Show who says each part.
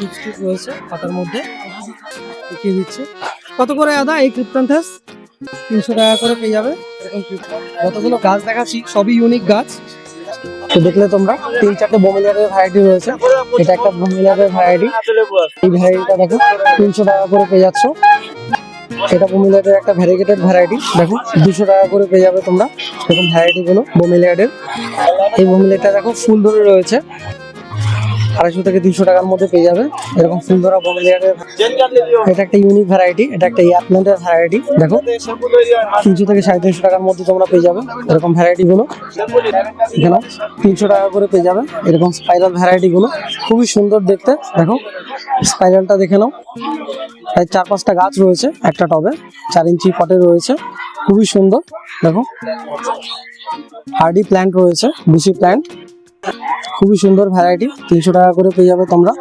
Speaker 1: Tips রয়েছে পাতার মধ্যে দেখিয়ে দিচ্ছে। কত করে আদা এই ক্রিপ্টান্থাস? 300 টাকা করে পেয়ে যাবে। এরকম যতগুলো গাছ দেখাচ্ছি সবই ইউনিক গাছ। তো দেখলে তোমরা 3-4টে বোমিলিয়ারের ভ্যারাইটি রয়েছে। এটা একটা বোমিলিয়ারের ভ্যারাইটি। এই ভ্যারাইটিটা দেখো 300 টাকা করে পেয়ে যাচ্ছ। এটা বোমিলিয়ারের একটা ভ্যারিগেটেড ভ্যারাইটি, দেখো 200 টাকা করে পেয়ে যাবে তোমরা এরকম ভ্যারাইটি গুলো বোমিলিয়ারের। এই বোমিলিয়ারটা দেখো ফুল ধরে রয়েছে, 250 থেকে 300 টাকার মধ্যে পেয়ে যাবে এরকম ফুল ধরা বোমিলিয়ারের। এটা একটা ইউনিক ভ্যারাইটি, এটা একটা ইয়ারপ্ল্যান্টের ভ্যারাইটি। দেখো 300 থেকে 350 টাকার মধ্যে তোমরা পেয়ে যাবে এরকম ভ্যারাইটি গুলো। এখানে 300 টাকা করে পেয়ে যাবে এরকম স্পাইরাল ভ্যারাইটি গুলো, খুবই সুন্দর দেখতে। দেখো স্পাইরালটা দেখে নাও। 4-5টা গাছ রয়েছে একটা টবে, 4 ইঞ্চি পটে রয়েছে, খুবই সুন্দর। দেখো হার্ডি প্ল্যান্ট রয়েছে, বুসি প্ল্যান্ট, খুবই সুন্দর ভ্যারাইটি। 300 টাকা করে পেয়ে যাবে তোমরা।